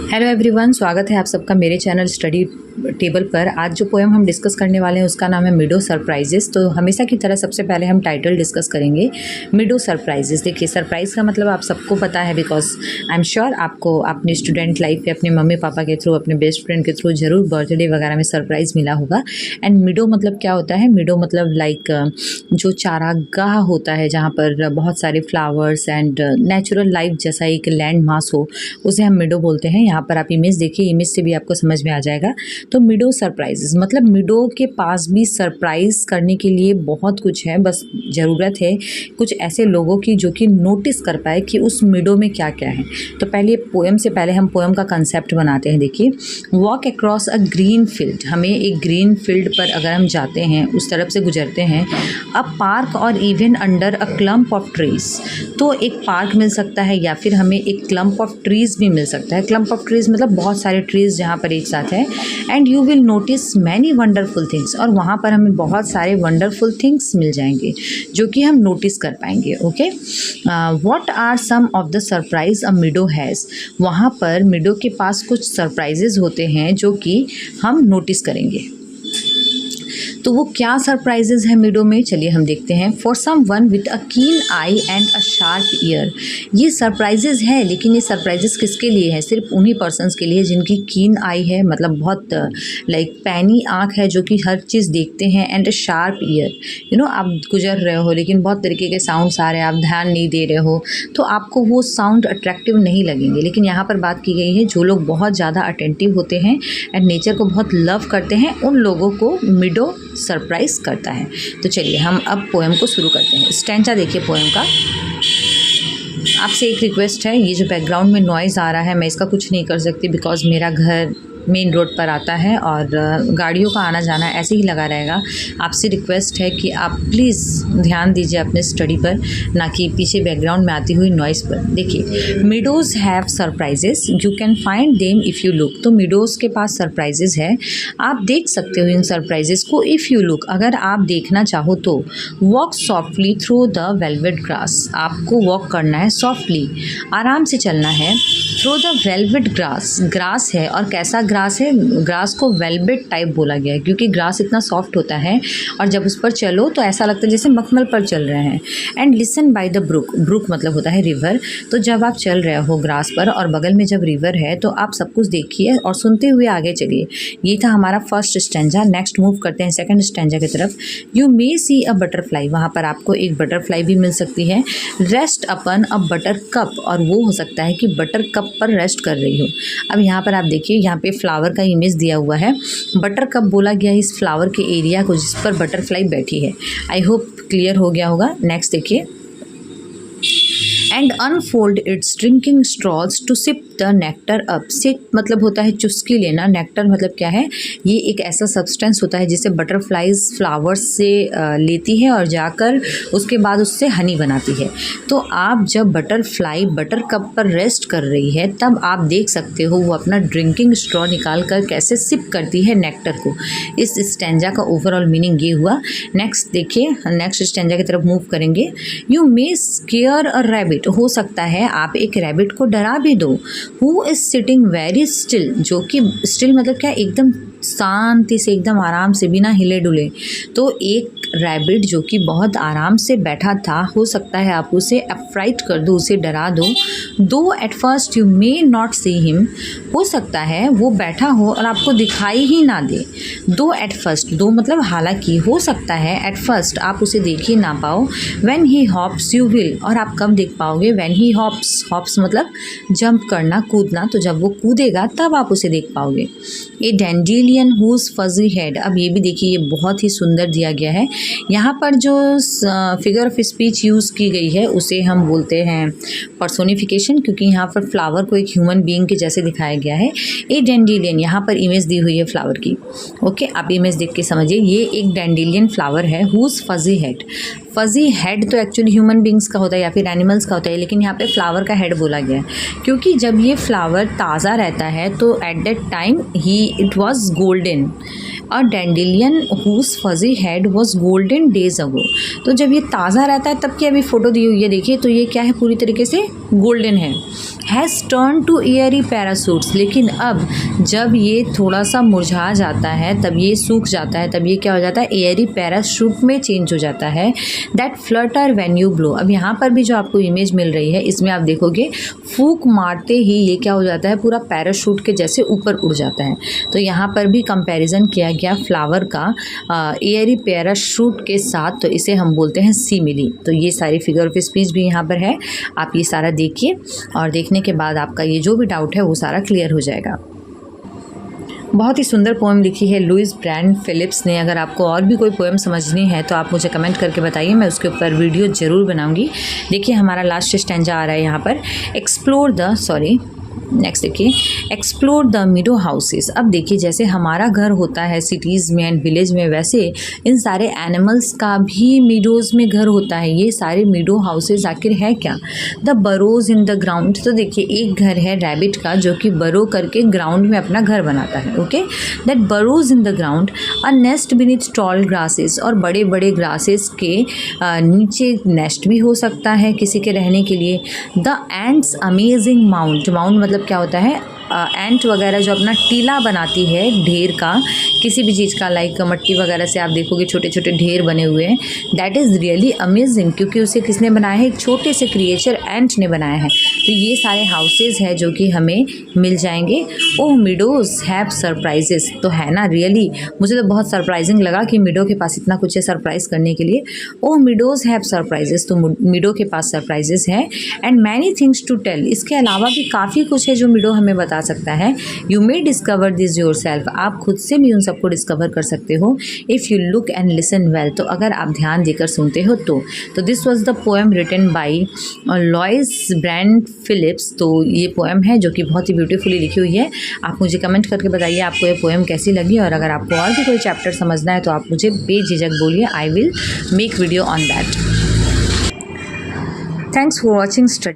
Hello everyone, स्वागत है आप सबका मेरे चैनल स्टडी टेबल पर। आज जो पोएम हम डिस्कस करने वाले हैं उसका नाम है मिडो सरप्राइजेस। तो हमेशा की तरह सबसे पहले हम टाइटल डिस्कस करेंगे, मिडो सरप्राइजेस। देखिए, सरप्राइज़ का मतलब आप सबको पता है, बिकॉज आई एम श्योर आपको अपनी स्टूडेंट लाइफ में अपने मम्मी पापा के थ्रू, अपने बेस्ट फ्रेंड के थ्रू ज़रूर बर्थडे वगैरह में सरप्राइज़ मिला होगा। एंड मिडो मतलब क्या होता है? मिडो मतलब लाइक जो चारागाह होता है जहाँ पर बहुत सारे फ्लावर्स एंड नेचुरल लाइफ जैसा एक लैंड मास हो, उसे हम मिडो बोलते हैं। यहाँ पर आप इमेज देखिए, इमेज से भी आपको समझ में आ जाएगा। तो मिडो सरप्राइजेस मतलब मिडो के पास भी सरप्राइज़ करने के लिए बहुत कुछ है, बस ज़रूरत है कुछ ऐसे लोगों की जो कि नोटिस कर पाए कि उस मिडो में क्या क्या है। तो पहले पोएम से पहले हम पोएम का कंसेप्ट बनाते हैं। देखिए, walk across a green field, हमें एक ग्रीन फील्ड पर अगर हम जाते हैं, उस तरफ से गुजरते हैं, अ पार्क और even under a clump of trees, तो एक पार्क मिल सकता है या फिर हमें एक क्लम्प ऑफ ट्रीज़ भी मिल सकता है। क्लम्प ऑफ ट्रीज़ मतलब बहुत सारे ट्रीज़ जहाँ पर एक साथ है। And you will notice many wonderful things, और वहाँ पर हमें बहुत सारे वंडरफुल थिंग्स मिल जाएंगे जो कि हम नोटिस कर पाएंगे। Okay, what are some of the surprise a meadow has, वहाँ पर मिडो के पास कुछ सरप्राइजेज होते हैं जो कि हम नोटिस करेंगे। तो वो क्या सरप्राइजेज है मिडो में, चलिए हम देखते हैं। For someone with a keen eye and a sharp ear, ये सरप्राइजेज है, लेकिन ये सरप्राइजेज किसके लिए है? सिर्फ उन्हीं पर्सनस के लिए जिनकी कीन आई है, मतलब बहुत लाइक पैनी आँख है जो कि हर चीज़ देखते हैं। And a sharp year, you know, आप गुजर रहे हो लेकिन बहुत तरीके के साउंड्स आ रहे हैं, आप ध्यान नहीं दे रहे हो, तो आपको वो साउंड अट्रैक्टिव नहीं लगेंगे। लेकिन यहाँ पर बात की गई है जो लोग बहुत ज़्यादा अटेंटिव होते हैं एंड नेचर को बहुत लव करते हैं, उन लोगों को मिडो सरप्राइज करता है। तो चलिए हम अब पोएम को शुरू करते हैं। स्टैंजा देखिए पोएम का। आपसे एक रिक्वेस्ट है, ये जो बैकग्राउंड में नॉइज़ आ रहा है मैं इसका कुछ नहीं कर सकती, बिकॉज़ मेरा घर मेन रोड पर आता है और गाड़ियों का आना जाना ऐसे ही लगा रहेगा। आपसे रिक्वेस्ट है कि आप प्लीज़ ध्यान दीजिए अपने स्टडी पर, ना कि पीछे बैकग्राउंड में आती हुई नॉइज़ पर। देखिए, meadows have surprises, you can find them if you look. तो मिडोज़ के पास सरप्राइजेस है, आप देख सकते हो इन सरप्राइजेस को इफ़ यू लुक, अगर आप देखना चाहो तो। Walk softly through the velvet grass, आपको वॉक करना है सॉफ्टली, आराम से चलना है। Through the velvet grass, grass है और कैसा ग्रास है? ग्रास को वेलवेट टाइप बोला गया है क्योंकि ग्रास इतना सॉफ्ट होता है और जब उस पर चलो तो ऐसा लगता है जैसे मखमल पर चल रहे हैं। And listen by the brook, brook मतलब होता है रिवर। तो जब आप चल रहे हो ग्रास पर और बगल में जब रिवर है तो आप सब कुछ देखिए और सुनते हुए आगे चलिए। ये था हमारा फर्स्ट स्टैंजा। नेक्स्ट मूव करते हैं सेकंड स्टैंजा की तरफ। You may C a butterfly, वहाँ पर आपको एक बटरफ्लाई भी मिल सकती है। रेस्ट अपन अ बटर कप, और वो हो सकता है कि बटर कप पर रेस्ट कर रही हो। अब यहाँ पर आप देखिए, यहाँ पे फ्लावर का इमेज दिया हुआ है। बटर कप बोला गया इस फ्लावर के एरिया को जिस पर बटरफ्लाई बैठी है। आई होप क्लियर हो गया होगा। नेक्स्ट देखिए, and unfold its drinking strolls to sip the nectar up. Sip मतलब होता है चुस्की लेना, नेक्टर मतलब क्या है? ये एक ऐसा सब्सटेंस होता है जिसे बटरफ्लाइज फ्लावर्स से लेती है और जाकर उसके बाद उससे हनी बनाती है। तो आप जब बटरफ्लाई बटर कप पर रेस्ट कर रही है तब आप देख सकते हो वो अपना ड्रिंकिंग स्ट्रॉ निकाल कर कैसे सिप करती है नेक्टर को। इस स्टैंजा का ओवरऑल मीनिंग ये हुआ। नेक्स्ट देखिए, नेक्स्ट स्टैंजा की तरफ मूव करेंगे। You may square a rabbit, हो सकता है आप एक रैबिट को डरा भी दो। Who is sitting very still, जो कि स्टिल मतलब क्या, एकदम शांति से, एकदम आराम से, बिना हिले डुले। तो एक रैबिट जो कि बहुत आराम से बैठा था, हो सकता है आप उसे अफ्राइट कर दो, उसे डरा दो। दो at first you may not see him, हो सकता है वो बैठा हो और आपको दिखाई ही ना दे। दो एट फर्स्ट, दो मतलब हालांकि, हो सकता है एट फर्स्ट आप उसे देख ही ना पाओ। When he hops you will, और आप कब देख पाओगे? व्हेन ही हॉप्स, हॉप्स मतलब जंप करना, कूदना, तो जब वो कूदेगा तब आप उसे देख पाओगे। ए डैंडिलियन हुज फजी हेड, अब ये भी देखिए, ये बहुत ही सुंदर दिया गया है। यहाँ पर जो फिगर ऑफ स्पीच यूज़ की गई है उसे हम बोलते हैं पर्सोनिफिकेशन, क्योंकि यहाँ पर फ्लावर को एक ह्यूमन बीइंग के जैसे दिखाया गया है। ए डैंडिलियन, यहाँ पर इमेज दी हुई है फ्लावर की। ओके, आप इमेज देख के समझिए, ये एक डैंडिलियन फ्लावर है। Whose fuzzy head, fuzzy head तो एक्चुअली ह्यूमन बींग्स का होता है या फिर एनिमल्स का होता है, लेकिन यहाँ पे फ्लावर का हेड बोला गया है क्योंकि जब ये फ्लावर ताज़ा रहता है तो at that time it was golden. A dandelion whose fuzzy head was golden days ago, तो जब ये ताज़ा रहता है तब की अभी फ़ोटो दी हुई है देखिए, तो ये क्या है, पूरी तरीके से गोल्डन है, हैज़ टर्न टू एयरी पैरासूट्स, लेकिन अब जब ये थोड़ा सा मुरझा जाता है, तब ये सूख जाता है, तब ये क्या हो जाता है, एयरी पैराशूट में चेंज हो जाता है, that Flutter when you blow. अब यहाँ पर भी जो आपको इमेज मिल रही है, इसमें आप देखोगे फूंक मारते ही ये क्या हो जाता है, पूरा पैराशूट के जैसे ऊपर उड़ जाता है। तो यहाँ पर भी कंपैरिजन किया गया फ्लावर का एयरी पैराशूट के साथ, तो इसे हम बोलते हैं सीमिली। तो ये सारी फिगर ऑफ स्पीच भी यहाँ पर है, आप ये सारा देखिए और देखने के बाद आपका ये जो भी डाउट है वो सारा क्लियर हो जाएगा। बहुत ही सुंदर पोएम लिखी है लुइस ब्रांड फिलिप्स ने। अगर आपको और भी कोई पोएम समझनी है तो आप मुझे कमेंट करके बताइए, मैं उसके ऊपर वीडियो ज़रूर बनाऊंगी। देखिए हमारा लास्ट स्टैंजा आ रहा है यहाँ पर, नेक्स्ट देखिए, एक्सप्लोर द मीडो हाउसेस। अब देखिए जैसे हमारा घर होता है सिटीज़ में एंड विलेज में, वैसे इन सारे एनिमल्स का भी मीडोज़ में घर होता है। ये सारे मीडो हाउसेस आखिर है क्या? The burrows in the ground. तो देखिए एक घर है रैबिट का जो कि बरो करके ग्राउंड में अपना घर बनाता है, okay, that burrows in the ground. A nest beneath tall grasses, और बड़े बड़े ग्रासेस के नीचे नेस्ट भी हो सकता है किसी के रहने के लिए। The ends amazing mount, mount मतलब क्या होता है, एंट वगैरह जो अपना टीला बनाती है ढेर का किसी भी चीज़ का, लाइक मिट्टी वगैरह से आप देखोगे छोटे छोटे ढेर बने हुए हैं, दैट इज़ रियली अमेजिंग, क्योंकि उसे किसने बनाया है, एक छोटे से क्रिएचर एंट ने बनाया है। तो ये सारे हाउसेज है जो कि हमें मिल जाएंगे। ओह मिडोज हैव सरप्राइजेस, तो है ना, रियली मुझे तो बहुत सरप्राइजिंग लगा कि मिडो के पास इतना कुछ है सरप्राइज करने के लिए। ओह मिडोज हैव सरप्राइजेस, तो मिडो के पास सरप्राइजेस है। And many things to tell, इसके अलावा भी काफ़ी कुछ है जो मिडो हमें बता सकता है। You may discover this your self, आप खुद से भी उन सबको डिस्कवर कर सकते हो, if you look and listen well, तो अगर आप ध्यान देकर सुनते हो तो this was the poem written by Louis Brand Phillips. तो ये पोएम है जो कि बहुत ही ब्यूटीफुली लिखी हुई है। आप मुझे कमेंट करके बताइए आपको ये पोएम कैसी लगी, और अगर आपको और भी कोई चैप्टर समझना है तो आप मुझे बेझिझक बोलिए, I will make video on that. Thanks for watching study.